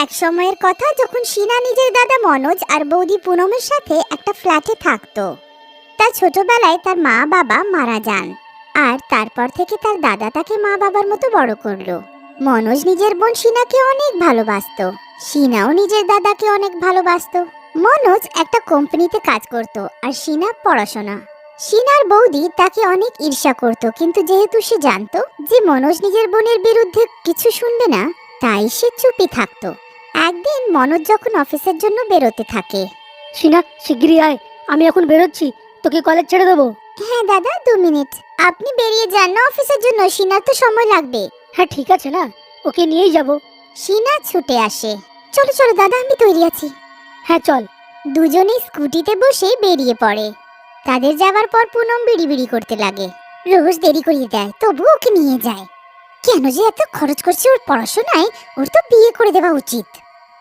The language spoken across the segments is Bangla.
এক সময়ের কথা যখন শিনা নিজের দাদা মনোজ আর বৌদি পুনমের সাথে একটা ফ্ল্যাটে থাকতো। তার ছোটবেলায় তার মা বাবা মারা যান, আর তারপর থেকে তার দাদা তাকে মা বাবার মতো বড় করলো। মনোজ নিজের বোন শিনাকে অনেক ভালোবাসতো, শিনাও নিজের দাদাকে অনেক ভালোবাসতো। মনোজ একটা কোম্পানিতে কাজ করত আর শিনা পড়াশোনা। শিনার বৌদি তাকে অনেক ঈর্ষা করত, কিন্তু যেহেতু সে জানতো যে মনোজ নিজের বোনের বিরুদ্ধে কিছু শুনবে না, তাই সে চুপই থাকতো। একদিন মনোজ যখন অফিসের জন্য বেরোতে থাকে। শিনা, শিগগিরই আয়, আমি এখন বেরোচ্ছি, তোকে কলেজ ছেড়ে দেবো। হ্যাঁ দাদা, 2 মিনিট। আপনি বেরিয়ে যান না অফিসের জন্য, শিনার তো সময় লাগবে। হ্যাঁ ঠিক আছে না, ওকে নিয়েই যাব। শিনা ছুটে আসে। চলো চলো দাদা, আমি তৈরি আছি। হ্যাঁ চল। দুজনেই স্কুটিতে বসে বেরিয়ে পড়ে। তাদের যাবার পর পুনম বিড়ি করতে লাগে। রোজ দেরি করিয়ে দেয়, তবু ওকে নিয়ে যায়। কেন যে এত খরচ করছে ওর পড়াশোনায়, ওর তো বিয়ে করে দেওয়া উচিত।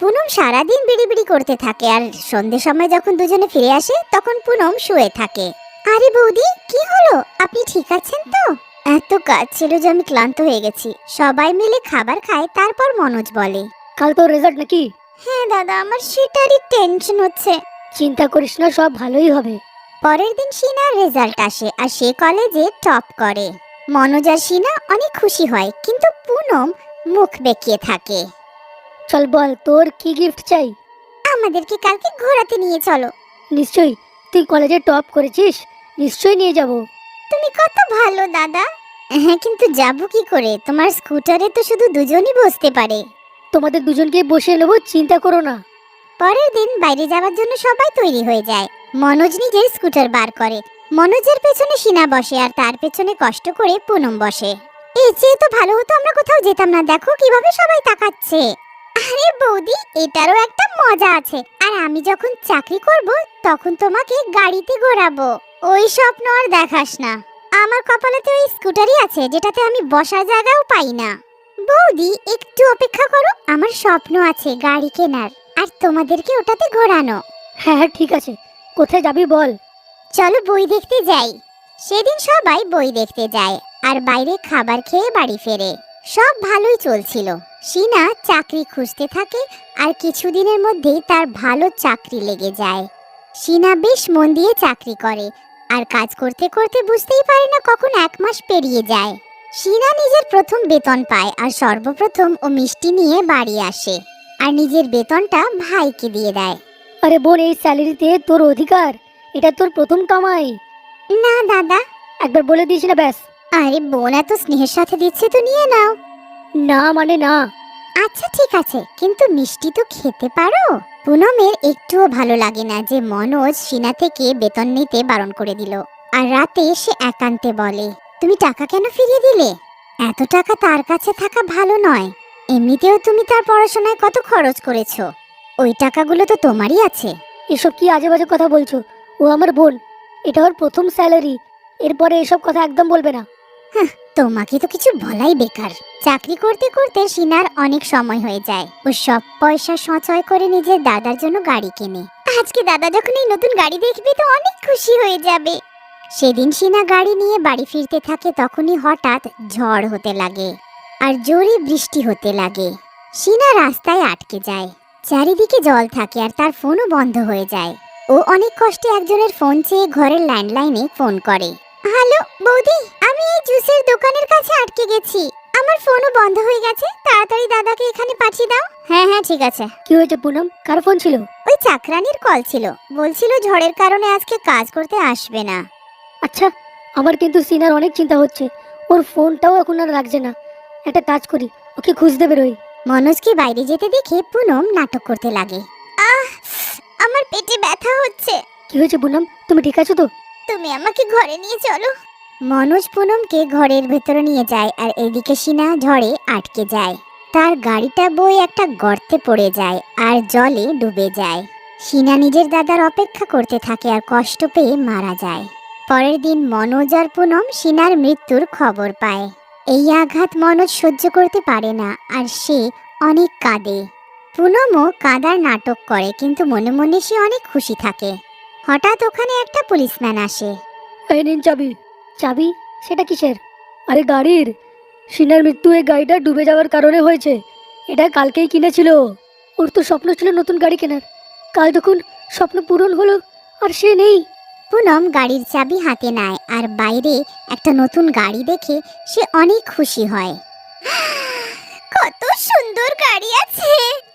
পুনম সারাদিন বিড়ি করতে থাকে, আর সন্ধ্যের সময় যখন দুজনে ফিরে আসে তখন পুনম শুয়ে থাকে। আরে বৌদি, কি হলো? আপনি ঠিক আছেন তো? এত কাজ ছিল যে আমি ক্লান্ত হয়ে গেছি। সবাই মিলে খাবার খায়, তারপর মনোজ বলে, কাল তোর রেজাল্ট নাকি? হ্যাঁ দাদা, আমার সেটারই টেনশন হচ্ছে। চিন্তা করিস না, সব ভালোই হবে। পরের দিন শিনার রেজাল্ট আসে আর সে কলেজে টপ করে। মনোজ আর শিনা অনেক খুশি হয়, কিন্তু পুনম মুখ বেঁকিয়ে থাকে। চল বল, তোর কি গিফট চাই? আমাদেরকে কালকে ঘোরাতে নিয়ে চলো। নিশ্চয়ই, তুই কলেজে টপ করেছিস, নিশ্চয়ই নিয়ে যাব। তুমি কত ভালো দাদা। হ্যাঁ, কিন্তু যাবো কি করে? তোমার স্কুটারে তো শুধু দুজনই বসতে পারে। তোমাদের দুজনকে বসিয়ে নেবো, চিন্তা করো না। পরের দিন বাইরে যাওয়ার জন্য সবাই তৈরি হয়ে যায়। মনোজ নিজের স্কুটার বার করে। মনোজের পেছনে শিনা বসে আর তার পেছনে কষ্ট করে পুনম বসে। এই চেয়ে তো ভালো হতো আমরা কোথাও যেতাম না। দেখো কিভাবে সবাই তাকাচ্ছে। আরে বৌদি, এটারও একটা মজা আছে। আর আমি যখন চাকরি করব তখন তোমাকে গাড়িতে ঘোরাবো। ওই স্বপ্ন আর দেখাস না। আমার কপালেতে ওই স্কুটারই আছে যেটাতে আমি বসার জায়গাও পাই না। বৌদি, একটু অপেক্ষা করো, আমার স্বপ্ন আছে গাড়ি কেনার, আর তোমাদেরকে ওটাতে ঘোরানো। হ্যাঁ হ্যাঁ ঠিক আছে, কোথায় যাবি বল? চলো বই দেখতে যাই। সেদিন সবাই বই দেখতে যায় আর বাইরে খাবার খেয়ে বাড়ি ফেরে। সব ভালোই চলছিল। শিনা চাকরি খুঁজতে থাকে আর কিছুদিনের মধ্যেই তার ভালো চাকরি লেগে যায়। শিনা বেশ মন দিয়ে চাকরি করে আর কাজ করতে করতে বুঝতেই পারে না কখন 1 মাস পেরিয়ে যায়। শিনা নিজের প্রথম বেতন পায় আর সর্বপ্রথম ও মিষ্টি নিয়ে বাড়ি আসে আর নিজের বেতনটা ভাইকে দিয়ে দেয়। আরে বোন, এই স্যালারিতে তোর অধিকার, এটা তোর প্রথম কামাই। না দাদা। একবার বলে দিস না, ব্যাস। আরে বোন এত স্নেহের সাথে দিচ্ছে তো নিয়ে নাও। না মানে না। আচ্ছা ঠিক আছে, কিন্তু মিষ্টি তো খেতে পারো। পুনমের একটুও ভালো লাগে না যে মনোজ শিনা থেকে বেতন নিতে বারণ করে দিল। আর রাতে সে একান্তে বলে, তুমি টাকা কেন ফিরিয়ে দিলে? এত টাকা তার কাছে থাকা ভালো নয়। এমনিতেও তুমি তার পড়াশোনায় কত খরচ করেছো, ওই টাকাগুলো তো তোমারই আছে। এসব কি আজে বাজে কথা বলছো? ও আমার বোন, এটা ওর প্রথম স্যালারি, এরপরে এসব কথা একদম বলবে না। তোমাকে তো কিছু বলাই বেকার। চাকরি করতে করতে শিনার অনেক সময় হয়ে যায়। ও সব পয়সা সঞ্চয় করে নিজের দাদার জন্য গাড়ি কেনে। আজকে দাদা যখন এই নতুন গাড়ি দেখবে তো অনেক খুশি হয়ে যাবে। সেদিন শিনা গাড়ি নিয়ে বাড়ি ফিরতে থাকে, তখনই হঠাৎ ঝড় হতে লাগে আর জোরে বৃষ্টি হতে লাগে। শিনা রাস্তায় আটকে যায়। চারিদিকে জল থাকে আর তার ফোনও বন্ধ হয়ে যায়। ও অনেক কষ্টে একজনের ফোন চেয়ে ঘরের ল্যান্ডলাইনে ফোন করে। হ্যালো বৌদি, আমি এই জুসের দোকানের কাছে আটকে গেছি। আমার ফোনও বন্ধ হয়ে গেছে, তাড়াতাড়ি দাদাকে এখানে পাঠিয়ে দাও। হ্যাঁ হ্যাঁ ঠিক আছে। কি হয়েছে পুনম, কার ফোন ছিল? ওই চাকরানির কল ছিল, বলছিল ঝড়ের কারণে আজকে কাজ করতে আসবে না। আচ্ছা, আমার কিন্তু সিনার অনেক চিন্তা হচ্ছে, ওর ফোনটাও এখন আর লাগছে না। একটা কাজ করি, ওকে খুঁজতে বেরোই। মনোজকে বাইরে যেতে দেখে পুনম নাটক করতে লাগে। আহ, আমার পেটে ব্যথা হচ্ছে। কি হয়েছে পুনম, তুমি ঠিক আছো তো? তুমি আমাকে ঘরে নিয়ে চলো। মনোজ পুনমকে ঘরের ভেতরে নিয়ে যায় আর এদিকে শিনা ঝড়ে আটকে যায়। তার গাড়িটা বয়ে একটা গর্তে পড়ে যায় আর জলে ডুবে যায়। শিনা নিজের দাদার অপেক্ষা করতে থাকে আর কষ্ট পেয়ে মারা যায়। পরের দিন মনোজ আর পুনম শিনার মৃত্যুর খবর পায়। এই আঘাত মনোজ সহ্য করতে পারে না আর সে অনেক কাঁদে। পুনমও কাঁদার নাটক করে, কিন্তু মনে মনে সে অনেক খুশি থাকে। হঠাৎ ওখানে একটা পুলিশম্যান আসে। এই নিন চাবি। চাবি? সেটা কিসের? আরে গাড়ির। সিনার মৃত্যু এই গাড়িটা ডুবে যাওয়ার কারণে হয়েছে, এটা কালকেই কিনেছিল। ও ওর তো স্বপ্ন ছিল নতুন গাড়ি কেনার, কাল যখন স্বপ্ন পূরণ হলো আর সে নেই। পুনম গাড়ির চাবি হাতে নেয় আর বাইরে একটা নতুন গাড়ি দেখে সে অনেক খুশি হয়। কত সুন্দর গাড়ি আছে,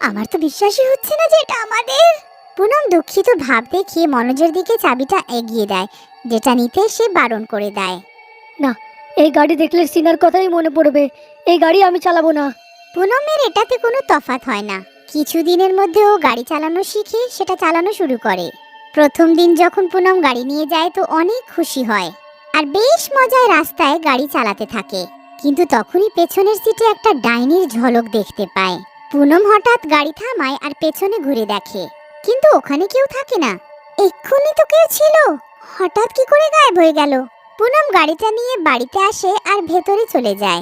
আমার তো বিশ্বাসই হচ্ছে না যে এটা আমাদের। পুনম দুঃখিত ভাব দেখিয়ে মনোজের দিকে চাবিটা এগিয়ে দেয়, যেটা নিতে সে বারণ করে দেয়। না, এই গাড়ি দেখলে সিনার কথাই মনে পড়বে, এই গাড়ি আমি চালাবো না। পুনমের এটাতে কোনো তফাৎ হয় না। কিছুদিনের মধ্যে ও গাড়ি চালানো শিখে সেটা চালানো শুরু করে। প্রথম দিন যখন পুনম গাড়ি নিয়ে যায় তো অনেক খুশি হয় আর বেশ মজায় রাস্তায় গাড়ি চালাতে থাকে। কিন্তু তখনই পেছনের সিটে একটা ডাইনির ঝলক দেখতে পায়। পুনম হঠাৎ গাড়ি থামায় আর পেছনে ঘুরে দেখে, কিন্তু ওখানে কেউ থাকে না। এক্ষুনি তো কেউ ছিল, হঠাৎ কি করে গায়েব হয়ে গেল? পুনম গাড়িটা নিয়ে বাড়িতে আসে আর ভেতরে চলে যায়।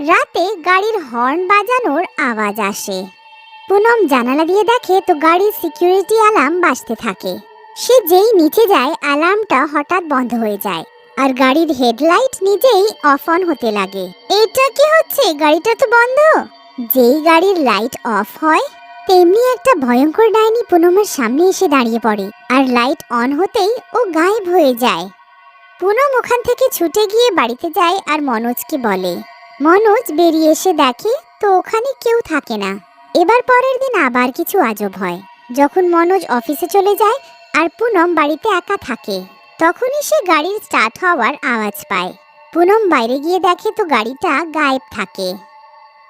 রাতে গাড়ির হর্ন বাজানোর আওয়াজ আসে। পুনম জানালা দিয়ে দেখে তো গাড়ির সিকিউরিটি অ্যালার্ম বাজতে থাকে। সে যেই নিচে যায় অ্যালার্মটা হঠাৎ বন্ধ হয়ে যায় আর গাড়ির হেডলাইট নিজেই অফ অন হতে লাগে। এটা কি হচ্ছে? গাড়িটা তো বন্ধ। যেই গাড়ির লাইট অফ হয় তেমনি একটা ভয়ঙ্কর ডাইনি পুনমের সামনে এসে দাঁড়িয়ে পড়ে আর লাইট অন হতেই ও গায়েব হয়ে যায়। পুনম ওখান থেকে ছুটে গিয়ে বাড়িতে যায় আর মনোজকে বলে। মনোজ বেরিয়ে এসে দেখে তো ওখানে কেউ থাকে না। এবার পরের দিন আবার কিছু আজব হয়। যখন মনোজ অফিসে চলে যায় আর পুনম বাড়িতে একা থাকে, তখনই সে গাড়ির স্টার্ট হওয়ার আওয়াজ পায়। পুনম বাইরে গিয়ে দেখে তো গাড়িটা গায়েব থাকে।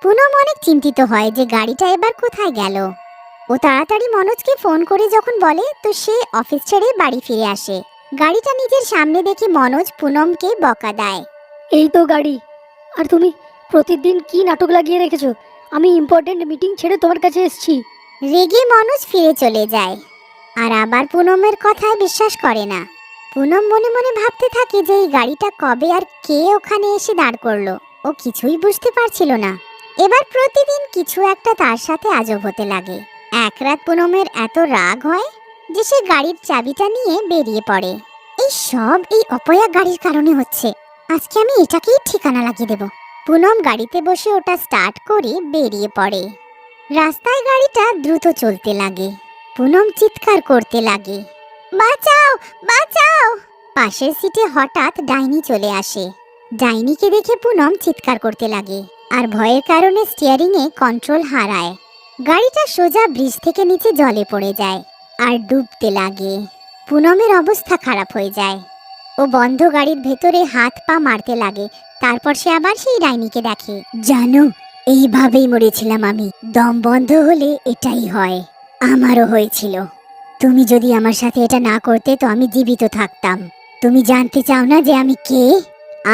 পুনম অনেক চিন্তিত হয় যে গাড়িটা এবার কোথায় গেল। ও তাড়াতাড়ি মনোজকে ফোন করে যখন বলে তো সে অফিস ছেড়ে বাড়ি ফিরে আসে। গাড়িটা নিজের সামনে দেখে মনোজ পুনমকে বকা দেয়। এই তো গাড়ি, আর তুমি প্রতিদিন কি নাটক লাগিয়ে রেখেছো? আমি ইম্পর্টেন্ট মিটিং ছেড়ে তোমার কাছে এসেছি। রেগে মনোজ ফিরে চলে যায় আর আবার পুনমের কথায় বিশ্বাস করে না। পুনম মনে মনে ভাবতে থাকে যে এই গাড়িটা কবে আর কে ওখানে এসে দাঁড় করলো। ও কিছুই বুঝতে পারছিল না। এবার প্রতিদিন কিছু একটা তার সাথে আজব হতে লাগে। এক রাত পুনমের এত রাগ হয় যে সে গাড়ির চাবিটা নিয়ে বেরিয়ে পড়ে। এই অপয়া গাড়ির কারণে হচ্ছে, আজকে আমি এটাকেই ঠিকানা লাগিয়ে দেব। পুনম গাড়িতে বসে ওটা স্টার্ট করে বেরিয়ে পড়ে। রাস্তায় গাড়িটা দ্রুত চলতে লাগে। পুনম চিৎকার করতে লাগে, বাঁচাও বাঁচাও। পাশের সিটে হঠাৎ ডাইনি চলে আসে। ডাইনিকে দেখে পুনম চিৎকার করতে লাগে আর ভয়ের কারণে স্টিয়ারিং এ কন্ট্রোল হারায়। গাড়িটা সোজা ব্রিজ থেকে নিচে জলে পড়ে যায় আর ডুবতে লাগে। পুনমের অবস্থা খারাপ হয়ে যায়। ও বন্ধ গাড়ির ভেতরে হাত পা মারতে লাগে। তারপর সে আবার সেই ডাইনিকে দেখে। জানো, এইভাবেই মরেছিলাম আমি। দম বন্ধ হলে এটাই হয়, আমারও হয়েছিল। তুমি যদি আমার সাথে এটা না করতে তো আমি জীবিত থাকতাম। তুমি জানতে চাও না যে আমি কে?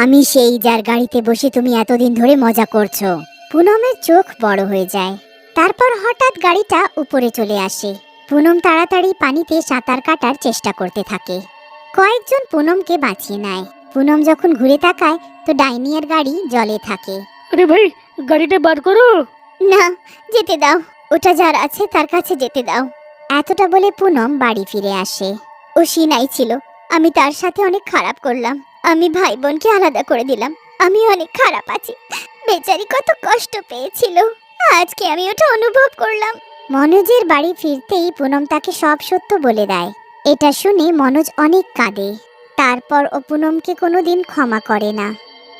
আমি সেই যার গাড়িতে বসে তুমি এতদিন ধরে মজা করছো। পুনমের চোখ বড় হয়ে যায়। তারপর হঠাৎ গাড়িটা উপরে চলে আসে। পুনম তাড়াতাড়ি পানিতে সাঁতার কাটার চেষ্টা করতে থাকে। কয়েকজন পুনমকে বাঁচিয়ে নেয়। পুনম যখন ঘুরে তাকায় তো ডাইনিয়ার গাড়ি জলে থাকে। আরে ভাই, গাড়িটা বার করো। না, যেতে দাও, ওটা যার আছে তার কাছে যেতে দাও। এতটা বলে পুনম বাড়ি ফিরে আসে। ও সিনাই ছিল, আমি তার সাথে অনেক খারাপ করলাম। আমি ভাই বোনকে আলাদা করে দিলাম। আমি অনেক খারাপ আছি। বেচারি কত কষ্ট পেয়েছিল, আজকে আমি ওটা অনুভব করলাম। মনোজের বাড়ি ফিরতেই পুনম তাকে সব সত্য বলে দেয়। এটা শুনে মনোজ অনেক কাঁদে। তারপর ও পুনমকে কোনোদিন ক্ষমা করে না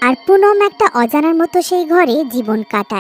আর পুনম একটা অজানার মতো সেই ঘরে জীবন কাটায়।